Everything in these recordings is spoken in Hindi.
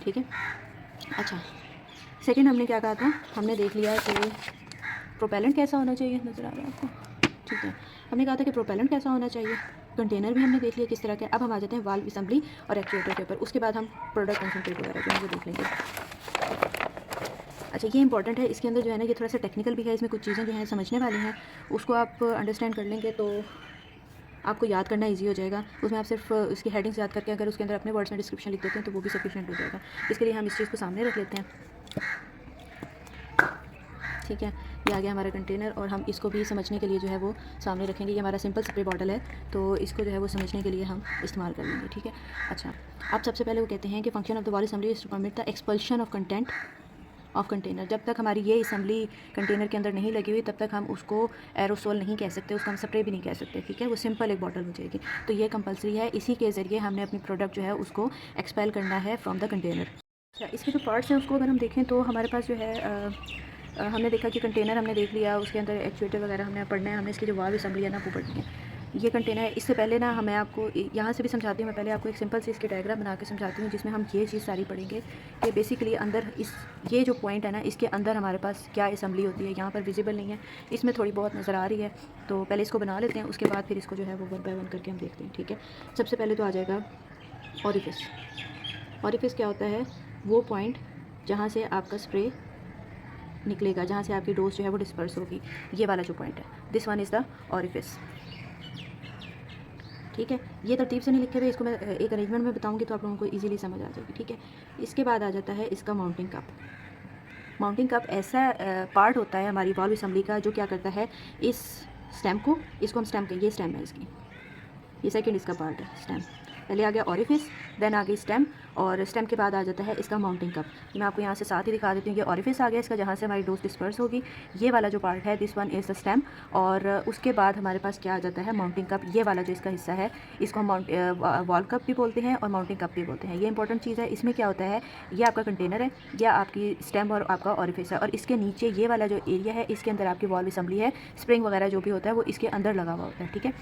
ठीक है। अच्छा, सेकंड हमने क्या कहा था, हमने देख लिया कि प्रोपेलेंट कैसा होना चाहिए, नज़र आ रहा है आपको, ठीक है। हमने कहा था कि प्रोपेलेंट कैसा होना चाहिए, कंटेनर भी हमने देख लिया किस तरह का। अब हम आ जाते हैं वाल्व असेंबली और एक्चुएटर के ऊपर, उसके बाद हम प्रोडक्ट कंसंट्रेट वगैरह जो है वो देख लेंगे। अच्छा, ये इंपॉर्टेंट है, इसके अंदर जो है ना ये थोड़ा सा टेक्निकल भी है, इसमें कुछ चीज़ें जो हैं समझने वाली हैं, उसको आप अंडरस्टैंड कर लेंगे तो आपको याद करना इजी हो जाएगा। उसमें आप सिर्फ इसकी हेडिंग्स याद करके अगर उसके अंदर अपने वर्ड्स में डिस्क्रिप्शन लिख देते हैं तो वो भी सफिशिएंट हो जाएगा। इसके लिए हम इस चीज़ को सामने रख लेते हैं, ठीक है। ये आ गया हमारा कंटेनर और हम इसको भी समझने के लिए जो है वो सामने रखेंगे। ये हमारा सिंपल स्प्रे बॉटल है तो इसको जो है वो समझने के लिए हम इस्तेमाल कर लेंगे, ठीक है। अच्छा, अब सबसे पहले वो कहते हैं कि function of the wall assembly is to permit the expulsion of content of container. जब तक हमारी ये असम्बली कंटेनर के अंदर नहीं लगी हुई तब तक हम उसको एरोसोल नहीं कह सकते, उसको हम स्प्रे भी नहीं कह सकते, ठीक है। वो सिंपल एक बॉटल हो जाएगी। तो ये कंपलसरी है, इसी के ज़रिए हमने अपनी प्रोडक्ट जो है उसको एक्सपेल करना है फ्रॉम द कंटेनर। अच्छा, इसके जो पार्ट्स हैं उसको अगर हम देखें तो हमारे पास जो है हमने देखा कि कंटेनर हमने देख लिया, उसके अंदर एक्चुएटर वगैरह हमने पढ़ना है, हमने इसकी जो वाल्व असेंबली है ना वो पढ़नी है। ये कंटेनर है। इससे पहले ना मैं आपको यहाँ से भी समझाती हूँ, मैं पहले आपको एक सिंपल सी इसकी डायग्राम बना के समझाती हूँ जिसमें हम ये चीज़ सारी पढ़ेंगे कि बेसिकली अंदर ये जो पॉइंट है ना इसके अंदर हमारे पास क्या असेंबली होती है। यहाँ पर विजिबल नहीं है, इसमें थोड़ी बहुत नज़र आ रही है, तो पहले इसको बना लेते हैं, उसके बाद फिर इसको जो है वो वन बाय वन करके हम देखते हैं, ठीक है। सबसे पहले तो आ जाएगा ऑरिफिस। ऑरिफिस क्या होता है, वो पॉइंट जहाँ से आपका स्प्रे निकलेगा, जहाँ से आपकी डोज जो है वो डिस्पर्स होगी, ये वाला जो पॉइंट है, this one is the orifice, ठीक है। ये तरतीब से नहीं लिखे हुए, इसको मैं एक अरेंजमेंट में बताऊंगी तो आप लोगों को इजीली समझ आ जाएगी, ठीक है। इसके बाद आ जाता है इसका माउंटिंग कप। माउंटिंग कप ऐसा पार्ट होता है हमारी वॉल्व असेंबली का जो क्या करता है, इस स्टेम को, इसको हम स्टेम ये स्टेम है इसकी, ये सेकंड इसका पार्ट है स्टेम। पहले आ गया ऑरिफिस, देन आ गई स्टेम, और स्टेम के बाद आ जाता है इसका माउंटिंग कप। मैं आपको यहाँ से साथ ही दिखा देती हूँ। ये ऑरिफिस आ गया इसका, जहाँ से हमारी डोज डिस्पर्स होगी, ये वाला जो पार्ट है this one is the stem. और उसके बाद हमारे पास क्या आ जाता है, माउंटिंग कप। ये वाला जो इसका हिस्सा है इसको हम वॉल कप भी बोलते हैं और माउंटिंग कप भी बोलते हैं। ये इंपॉर्टेंट चीज़ है। इसमें क्या होता है, ये आपका कंटेनर है, या आपकी स्टेम और आपका ऑरिफिस है, और इसके नीचे ये वाला जो एरिया है इसके अंदर आपकी वॉल्व असेंबली है, स्प्रिंग वगैरह जो भी होता है वो इसके अंदर लगा हुआ होता है, ठीक है।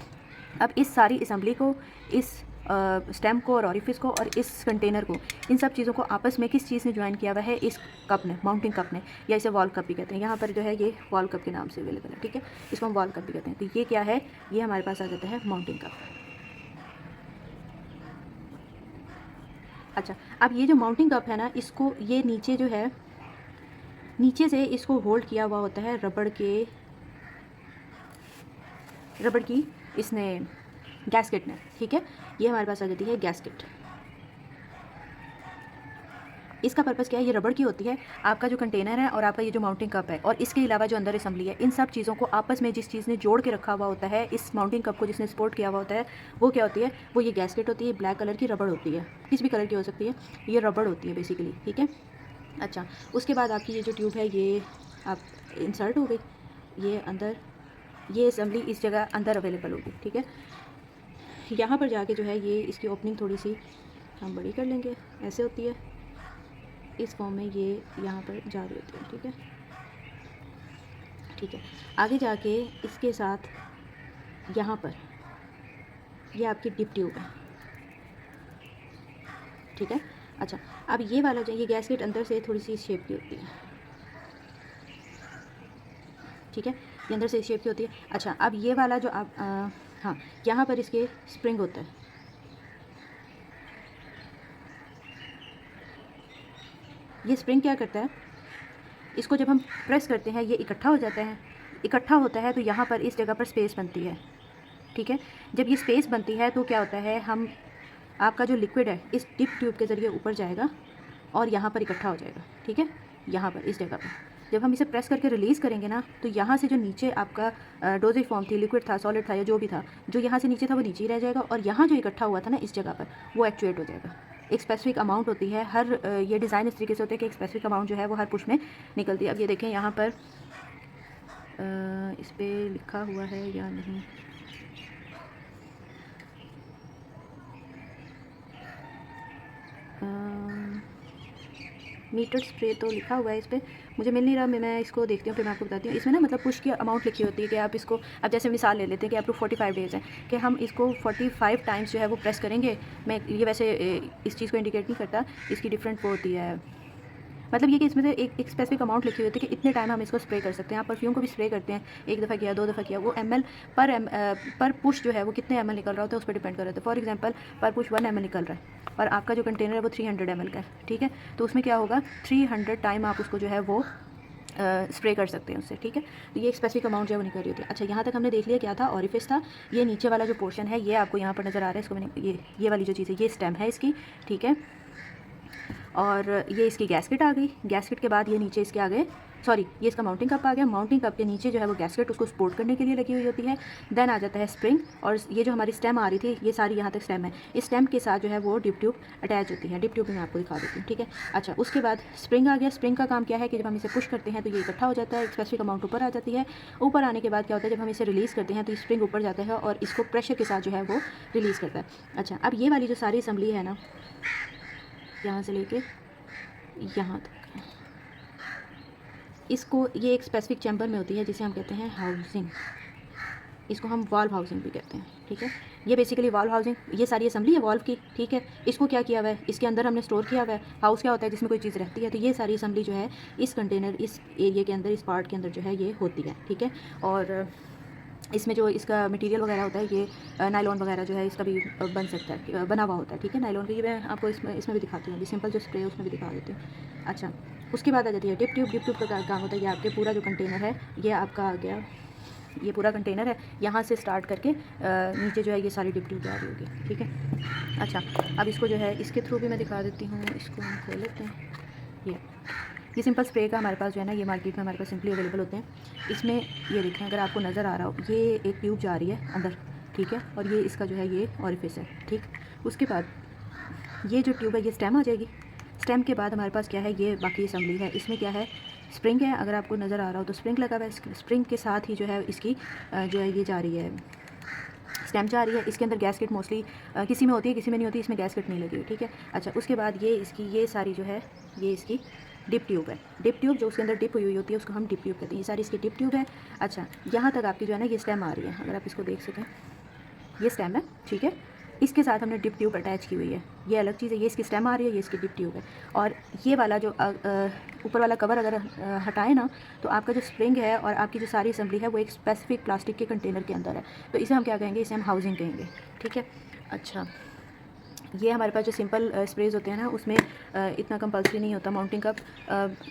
अब इस सारी असेंबली को, इस स्टेम को और ऑरिफिस को और इस कंटेनर को, इन सब चीज़ों को आपस में किस चीज़ ने ज्वाइन किया हुआ है, इस कप ने, माउंटिंग कप ने, या इसे वॉल कप भी कहते हैं। यहाँ पर जो है ये वॉल कप के नाम से अवेलेबल है, ठीक है। इसको हम वॉल कप भी कहते हैं। तो ये क्या है, ये हमारे पास आ जाता है माउंटिंग कप। अच्छा, अब ये जो माउंटिंग कप है ना, इसको ये नीचे जो है, नीचे से इसको होल्ड किया हुआ होता है रबड़ की इसने गैस्केट ने, ठीक है। ये हमारे पास आ जाती है गैस्केट। इसका पर्पज़ क्या है, ये रबड़ की होती है, आपका जो कंटेनर है और आपका ये जो माउंटिंग कप है और इसके अलावा जो अंदर असेंबली है, इन सब चीज़ों को आपस में जिस चीज़ ने जोड़ के रखा हुआ होता है, इस माउंटिंग कप को जिसने सपोर्ट किया हुआ होता है, वो क्या होती है, वो ये गैस्केट होती है। ब्लैक कलर की रबड़ होती है, किसी भी कलर की हो सकती है, ये रबड़ होती है बेसिकली, ठीक है। अच्छा, उसके बाद आपकी ये जो ट्यूब है ये आप इंसर्ट हो गई, ये अंदर, ये असेंबली इस जगह अंदर अवेलेबल होगी, ठीक है। यहाँ पर जाके जो है ये इसकी ओपनिंग थोड़ी सी हम बड़ी कर लेंगे, ऐसे होती है, इस फॉर्म में ये यहाँ पर जा रही होती है, ठीक है, ठीक है। आगे जाके इसके साथ यहाँ पर ये आपकी डिप ट्यूब है, ठीक है। अच्छा, अब ये वाला जो ये गैसकेट अंदर से थोड़ी सी शेप की होती है, ठीक है, ये अंदर से इस शेप की होती है। अच्छा, अब ये वाला जो आप हाँ, यहाँ पर इसके स्प्रिंग होता है, ये स्प्रिंग क्या करता है, इसको जब हम प्रेस करते हैं ये इकट्ठा हो जाता है, इकट्ठा होता है तो यहाँ पर इस जगह पर स्पेस बनती है, ठीक है। जब ये स्पेस बनती है तो क्या होता है, हम आपका जो लिक्विड है इस डिप ट्यूब के ज़रिए ऊपर जाएगा और यहाँ पर इकट्ठा हो जाएगा, ठीक है। यहाँ पर इस जगह पर जब हम इसे प्रेस करके रिलीज़ करेंगे ना, तो यहाँ से जो नीचे आपका डोजेज फॉर्म थी, लिक्विड था, सॉलिड था, या जो भी था, जो यहाँ से नीचे था वो नीचे ही रह जाएगा, और यहाँ जो इकट्ठा हुआ था ना इस जगह पर, वो एक्चुएट हो जाएगा। एक स्पेसिफिक अमाउंट होती है, हर ये डिज़ाइन इस तरीके से होते हैं कि एक स्पेसिफिक अमाउंट जो है वो हर पुश में निकलती है। अब ये देखें यहाँ पर इस पर लिखा हुआ है या नहीं, मीटर स्प्रे तो लिखा हुआ है इस पर, मुझे मिल नहीं रहा। मैं इसको देखती हूँ फिर मैं आपको बताती हूँ। इसमें ना मतलब पुश की अमाउंट लिखी होती है कि आप इसको, अब जैसे मिसाल ले लेते हैं कि आप 45 डेज़ हैं कि हम इसको 45 टाइम्स जो है वो प्रेस करेंगे। मैं ये वैसे इस चीज़ को इंडिकेट नहीं करता, इसकी डिफरेंट वो होती है, मतलब ये कि इसमें से एक स्पेसिफिक अमाउंट लिखी होती है कि इतने टाइम हम इसको स्प्रे कर सकते हैं। आप परफ्यूम को भी स्प्रे करते हैं, एक दफ़ा किया, 2 दफ़ा किया, वो ml पर पुश जो है वो कितने ml निकल रहा होता है उस पर डिपेंड कर रहा है। फॉर एग्जांपल पर पुश 1 ml निकल रहा है और आपका जो कंटेनर है वो 300 ml का है, ठीक है। तो उसमें क्या होगा, 300 टाइम आप उसको जो है वो स्प्रे कर सकते हैं उससे, ठीक है। तो ये एक स्पेसिफिक अमाउंट जो है वो निकल रही होती है। अच्छा, यहाँ तक हमने देख लिया क्या था, ऑरिफिस था। ये नीचे वाला जो पोर्शन है ये आपको यहाँ पर नज़र आ रहा है, इसको मैंने ये वाली जो चीज़ है ये स्टेम है इसकी, ठीक है। और ये इसकी गैस्केट आ गई, गैस्केट के बाद ये नीचे इसके आ गए, सॉरी ये इसका माउंटिंग कप आ गया। माउंटिंग कप के नीचे जो है वो गैस्केट उसको सपोर्ट करने के लिए लगी हुई होती है। देन आ जाता है स्प्रिंग, और ये जो हमारी स्टेम आ रही थी ये सारी यहाँ तक स्टेम है। इस स्टेम के साथ जो है वो डिप ट्यूब अटैच होती है। डिप ट्यूब मैं आपको दिखा देती हूँ, ठीक है। अच्छा, उसके बाद स्प्रिंग आ गया। स्प्रिंग का काम क्या है कि जब हम इसे पुश करते हैं तो ये इकट्ठा हो जाता है, एक स्पेसिफिक अमाउंट ऊपर आ जाती है। ऊपर आने के बाद क्या होता है, जब हम इसे रिलीज़ करते हैं तो स्प्रिंग ऊपर जाता है और इसको प्रेशर के साथ जो है वो रिलीज़ करता है। अच्छा, अब ये वाली जो सारी असम्बली है ना, यहाँ से लेके यहाँ तक, इसको ये एक स्पेसिफिक चैम्बर में होती है जिसे हम कहते हैं हाउसिंग। इसको हम वाल्व हाउसिंग भी कहते हैं, ठीक है। ये बेसिकली वाल्व हाउसिंग, ये सारी असम्बली है वाल्व की, ठीक है। इसको क्या किया हुआ है, इसके अंदर हमने स्टोर किया हुआ है। हाउस क्या होता है, जिसमें कोई चीज़ रहती है। तो ये सारी असम्बली जो है इस कंटेनर, इस एरिया के अंदर, इस पार्ट के अंदर जो है ये होती है, ठीक है। और इसमें जो इसका मटेरियल वगैरह होता है ये नायलॉन वगैरह जो है इसका भी बन सकता है, बना हुआ होता है, ठीक है। नायलॉन की मैं आपको इसमें भी दिखाती हूँ, अभी सिंपल जो स्प्रे है उसमें भी दिखा देती हूँ। अच्छा, उसके बाद आ जाती है डिप ट्यूब। डिप ट्यूब का काम होता है, ये आपके पूरा जो कंटेनर है ये आपका आ गया, ये पूरा कंटेनर है, यहाँ से स्टार्ट करके नीचे जो है ये सारी डिप ट्यूब जा रही होगी, ठीक है। अच्छा, अब इसको जो है इसके थ्रू भी मैं दिखा देती हूँ। इसको हम खोल लेते हैं। ये सिंपल स्प्रे का हमारे पास जो है ना, ये मार्केट में हमारे पास सिंपली अवेलेबल होते हैं। इसमें ये देखें, अगर आपको नज़र आ रहा हो, ये एक ट्यूब जा रही है अंदर, ठीक है। और ये इसका जो है ये ऑरिफिस है, ठीक। उसके बाद ये जो ट्यूब है ये स्टेम आ जाएगी। स्टेम के बाद हमारे पास क्या है, ये बाकी असम्बली है। इसमें क्या है, स्प्रिंग है, अगर आपको नज़र आ रहा हो तो स्प्रिंग लगा हुआ है। स्प्रिंग के साथ ही जो है इसकी जो है ये जा रही है, स्टेम जा रही है। इसके अंदर गैसकेट मोस्टली किसी में होती है, किसी में नहीं होती, इसमें गैसकेट नहीं लगी हुई, ठीक है। अच्छा, उसके बाद ये इसकी ये सारी जो है ये इसकी डिप ट्यूब है। डिप ट्यूब जो उसके अंदर डिप हुई होती है उसको हम डिप ट्यूब कहते हैं। ये सारी इसकी डिप ट्यूब है। अच्छा, यहाँ तक आपकी जो है ना ये स्टेम आ रही है, अगर आप इसको देख सकें, ये स्टेम है, ठीक है। इसके साथ हमने डिप ट्यूब अटैच की हुई है, ये अलग चीज़ है। ये इसकी स्टेम आ रही है, ये इसकी डिप ट्यूब है। और ये वाला जो ऊपर वाला कवर अगर हटाए ना, तो आपका जो स्प्रिंग है और आपकी जो सारी असम्बली है वो एक स्पेसिफिक प्लास्टिक के कंटेनर के अंदर है। तो इसे हम क्या कहेंगे, इसे हम हाउसिंग कहेंगे, ठीक है। अच्छा, ये हमारे पास जो सिंपल स्प्रेज होते हैं ना, उसमें इतना कंपल्सरी नहीं होता माउंटिंग कप।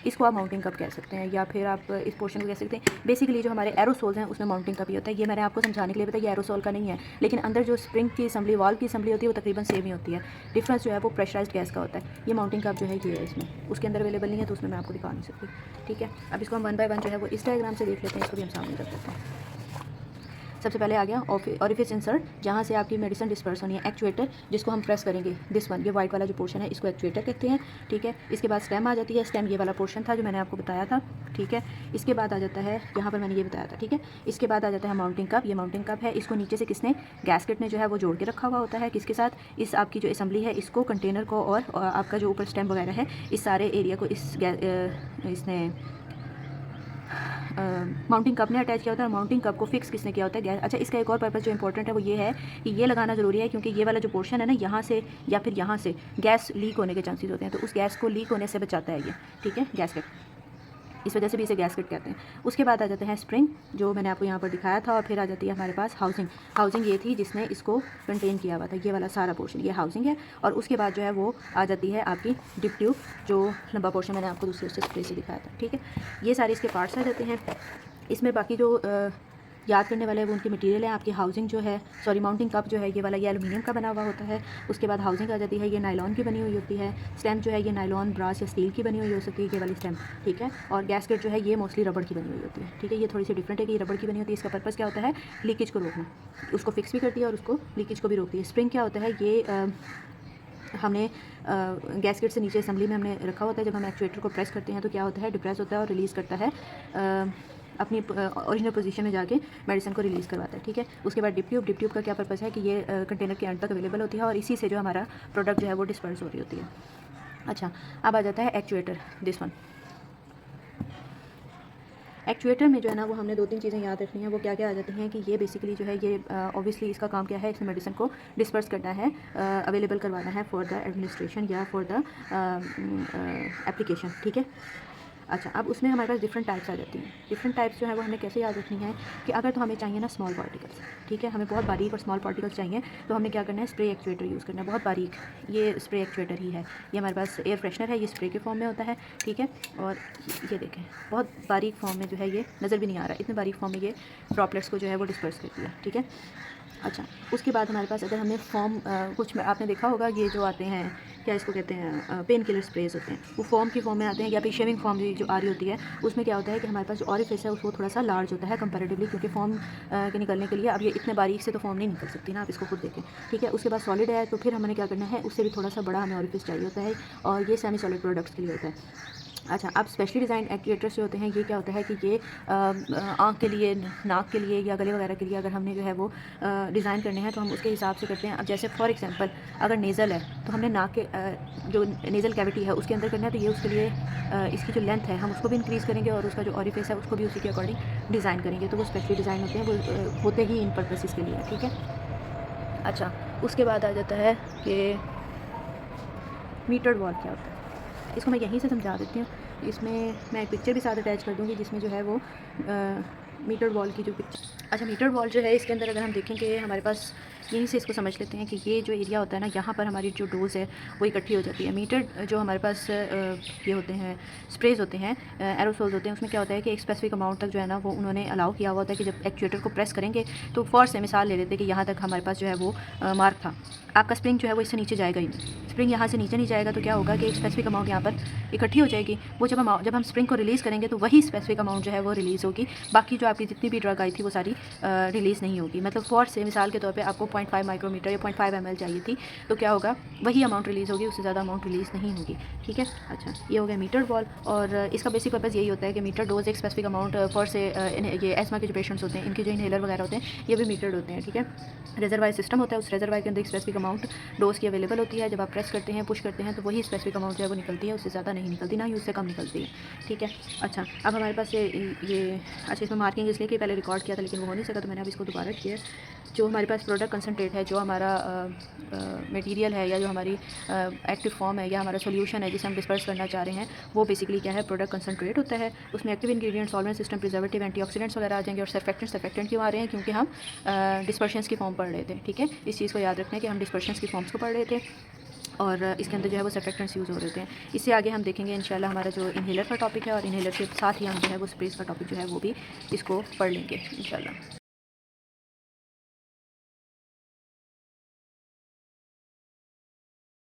इसको आप माउंटिंग कप कह सकते हैं, या फिर आप इस पोर्शन को कह सकते हैं। बेसिकली जो हमारे एरोसोल्स हैं उसमें माउंटिंग कप ही होता है। ये मैंने आपको समझाने के लिए बताया, ये एरोसोल का नहीं है, लेकिन अंदर जो स्प्रिंग की असम्बली, वाल्व की असम्बली होती है वो तकरीबन सेम ही होती है। डिफरेंस जो है वो प्रेशराइज्ड गैस का होता है। ये माउंटिंग कप जो है ये है, इसमें उसके अंदर अवेलेबल नहीं है, तो उसमें मैं आपको दिखा नहीं सकती, ठीक है। अब इसको हम 1 बाय 1 जो है वो इस डायग्राम से देख लेते हैं, इसको भी हम सामने कर देते हैं। सबसे पहले आ गया ऑरिफिस इंसर्ट, जहाँ से आपकी मेडिसिन डिस्पर्स होनी है। एक्चुएटर, जिसको हम प्रेस करेंगे, दिस वन, ये वाइट वाला जो पोर्शन है इसको एक्चुएटर कहते हैं, ठीक है। इसके बाद स्टेम आ जाती है। स्टेम ये वाला पोर्शन था जो मैंने आपको बताया था, ठीक है। इसके बाद आ जाता है, यहाँ पर मैंने ये बताया था, ठीक है। इसके बाद आ जाता है माउंटिंग कप। ये माउंटिंग कप है, इसको नीचे से किसने, गैसकेट ने जो है वो जोड़ के रखा हुआ होता है। किसके साथ, इस आपकी जो असम्बली है इसको, कंटेनर को, और आपका जो ऊपर स्टेम वगैरह है, इस सारे एरिया को इसने माउंटिंग कप ने अटैच किया होता है। और माउंटिंग कप को फिक्स किसने किया होता है, गैस। अच्छा, इसका एक और पर्पस जो इंपॉर्टेंट है वो ये है कि ये लगाना ज़रूरी है, क्योंकि ये वाला जो पोर्शन है ना, यहाँ से या फिर यहाँ से गैस लीक होने के चांसेस होते हैं। तो उस गैस को लीक होने से बचाता है ये, ठीक है, गैसकेट। इस वजह से भी इसे गैसकेट कहते हैं। उसके बाद आ जाते हैं स्प्रिंग, जो मैंने आपको यहाँ पर दिखाया था। और फिर आ जाती है हमारे पास हाउसिंग। हाउसिंग ये थी जिसने इसको कंटेन किया हुआ था, ये वाला सारा पोर्शन, ये हाउसिंग है। और उसके बाद जो है वो आ जाती है आपकी डिप ट्यूब, जो लंबा पोर्शन मैंने आपको दूसरे स्प्रे से दिखाया था, ठीक है। ये सारे इसके पार्ट्स आ जाते हैं। इसमें बाकी जो याद करने वाले वो उनके मटेरियल है। आपकी हाउसिंग जो है, सॉरी माउंटिंग कप जो है ये वाला, ये एलुमिनियम का बना हुआ होता है। उसके बाद हाउसिंग आ जाती है, ये नायलॉन की बनी हुई होती है। स्टेम जो है ये नायलॉन, ब्रास या स्टील की बनी हुई हो सकती है, ये वाली स्टेम, ठीक है। और गैसकेट जो है ये मोस्टली रबड़ की बनी हुई होती है, ठीक है। ये थोड़ी सी डिफरेंट है कि ये रबड़ की बनी होती है। इसका पर्पज़ क्या होता है, लीकेज को रोकना, उसको फिक्स भी करती है और उसको लीकेज को भी रोकती है। स्प्रिंग क्या होता है, ये हमने गैसकेट से नीचे असम्बली में हमने रखा होता है। जब हम एक्चुएटर को प्रेस करते हैं तो क्या होता है, डिप्रेस होता है और रिलीज़ करता है, अपनी ओरिजिनल पोजीशन में जाके मेडिसिन को रिलीज़ करवाता है, ठीक है। उसके बाद डिप ट्यूब। डिप ट्यूब का क्या पर्पज़ है कि ये कंटेनर के एंड तक अवेलेबल होती है और इसी से जो हमारा प्रोडक्ट जो है वो डिस्पर्स हो रही होती है। अच्छा, अब आ जाता है एक्चुएटर, दिस वन। एक्चुएटर में जो है ना वो हमने 2-3 चीज़ें याद रखनी है। वो क्या क्या आ जाती हैं कि ये बेसिकली जो है ये ऑब्वियसली इसका काम क्या है, इसमें मेडिसिन को डिस्पर्स करना है, अवेलेबल करवाना है फॉर द एडमिनिस्ट्रेशन या फॉर द एप्लीकेशन, ठीक है। अच्छा, अब उसमें हमारे पास डिफरेंट टाइप्स आ जाती हैं। डिफरेंट टाइप्स जो है वो हमें कैसे याद रखनी है कि अगर तो हमें चाहिए ना स्मॉल पार्टिकल्स, ठीक है, हमें बहुत बारीक और स्मॉल पार्टिकल्स चाहिए, तो हमने क्या करना है, स्प्रे एक्चुएटर यूज़ करना है, बहुत बारीक। ये स्प्रे एक्चुएटर ही है, ये हमारे पास एयर फ्रेशनर है, ये स्प्रे के फॉर्म में होता है, ठीक है। और ये देखें बहुत बारीक फॉर्म में जो है, ये नज़र भी नहीं आ रहा, इतने बारीक फॉर्म में ये ड्रॉपलेट्स को जो है वो डिस्पर्स कर दिया, ठीक है। अच्छा, उसके बाद हमारे पास अगर हमें फॉर्म कुछ में आपने देखा होगा ये जो आते हैं, क्या इसको कहते हैं, पेन किलर स्प्रेज होते हैं, वो फॉर्म की फॉर्म में आते हैं, या फिर शेविंग फॉर्म जो आ रही होती है, उसमें क्या होता है कि हमारे पास जो ऑरिफिस है वो थोड़ा सा लार्ज होता है कंपैरेटिवली, क्योंकि फॉर्म के निकलने के लिए अब ये इतने बारीक से तो फॉर्म नहीं निकल सकती ना, आप इसको खुद देखें, ठीक है। उसके बाद सॉलिड है, तो फिर हमने क्या करना है, उससे भी थोड़ा सा बड़ा हमें ऑरिफिस चाहिए होता है, और ये सेमी सॉलिड प्रोडक्ट्स के लिए होता है। अच्छा, अब स्पेशली डिज़ाइन एक्चुएटर्स जो होते हैं, ये क्या होता है कि ये आँख के लिए, नाक के लिए या गले वगैरह के लिए अगर हमने जो है वो डिज़ाइन करने हैं, तो हम उसके हिसाब से करते हैं। अब जैसे फॉर एग्जांपल अगर नेज़ल है, तो हमने नाक के जो नेज़ल कैविटी है उसके अंदर करना है, तो ये उसके लिए इसकी जो लेंथ है हम उसको भी इंक्रीज़ करेंगे, और उसका जो ऑरिफिस है उसको भी उसी के अकॉर्डिंग डिज़ाइन करेंगे। तो वो स्पेशली डिज़ाइन होते हैं, वो होते ही इन पर्पसेस के लिए, ठीक है। अच्छा, उसके बाद आ जाता है कि मीटर्ड वॉल क्या होता है, इसको मैं यहीं से समझा देती हूँ। इसमें मैं एक पिक्चर भी साथ अटैच कर दूँगी, जिसमें जो है वो मीटर्ड वॉल की जो पिक्चर। अच्छा, मीटर्ड वॉल जो है इसके अंदर अगर हम देखें कि हमारे पास, यहीं से इसको समझ लेते हैं कि ये जो एरिया होता है ना, यहाँ पर हमारी जो डोज़ है वो इकट्ठी हो जाती है। मीटर्ड जो हमारे पास ये होते हैं, स्प्रेज होते हैं, एरोसोल्स होते हैं, उसमें क्या होता है कि एक स्पेसिफिक अमाउंट तक जो है ना वो उन्होंने अलाउ किया हुआ होता है कि जब एक्चुएटर को प्रेस करेंगे, तो फॉर से मिसाल ले लेते हैं कि यहाँ तक हमारे पास जो है वो मार्क था, आपका स्प्रिंग जो है वो इससे नीचे जाएगा ही नहीं। स्प्रिंग यहाँ से नीचे नहीं जाएगा, तो क्या होगा कि एक स्पेसिफिक अमाउंट यहाँ पर इकट्ठी हो जाएगी। वो जब हम स्प्रिंग को रिलीज़ करेंगे, तो वही स्पेसिफिक अमाउंट जो है वो रिलीज़ होगी, बाकी जो आपकी जितनी भी ड्रग आई थी वो सारी रिलीज़ नहीं होगी। मतलब फॉर से मिसाल के तौर पे आपको 0.5 माइक्रोमीटर या 0.5 ml चाहिए थी, तो क्या होगा, वही अमाउंट रिलीज़ होगी, उससे ज़्यादा अमाउंट रिलीज़ नहीं होगी, ठीक है। अच्छा, ये हो गया मीटर वॉल, और इसका बेसिक पर्पज़ यही होता है कि मीटर डोज एक स्पेसिफिक अमाउंट फॉर से, ये एस्मा के जो पेशेंट्स होते हैं, इनके जो इनहेलर वगैरह होते हैं, ये भी मीटर्ड होते हैं, ठीक है। रिजर्वायर सिस्टम होता है, उस रिजर्वायर के अंदर एक स्पेसिफिक अमाउंट डोज की अवेलेबल होती है। जब आप प्रेस करते हैं, पुश करते हैं, तो वही स्पेसिफिक अमाउंट जो है वो निकलती है, उससे ज़्यादा नहीं निकलती, ना ही उससे कम निकलती है, ठीक है। अच्छा, अब हमारे पास ये अच्छा, इसमें मार्किंग इसलिए कि पहले रिकॉर्ड किया था लेकिन वो हो नहीं सका, तो मैंने अब इसको दोबारा किया। जो हमारे पास प्रोडक्ट कंसनट्रेट है, जो हमारा मटेरियल है, या जो हमारी एक्टिव फॉर्म है, या हमारा सोल्यूशन है जिसे हम डिस्पर्स करना चाह रहे हैं, वो बेसिकली क्या है, प्रोडक्ट कंसनट्रेट होता है। उसमें active ingredient, solvent system, preservative, antioxidants वगैरह आ जाएंगे, और सर्फेक्टेंट्स क्यों आ रहे हैं, क्योंकि हम डिस्पर्शंस की फॉर्म पढ़ रहे थे, ठीक है। इस चीज़ को याद रखना है कि हम डिस्पर्शंस की फॉर्म्स को पढ़ रहे थे, और इसके अंदर जो है वो सर्फेक्टेंट्स यूज़ हो रहे थे। इससे आगे हम देखेंगे इंशाल्लाह हमारा जो इनहेलर का टॉपिक है, और इनहेलर के साथ ही हम जो है वो स्प्रेस का टॉपिक जो है वो भी इसको पढ़ लेंगे इंशाल्लाह।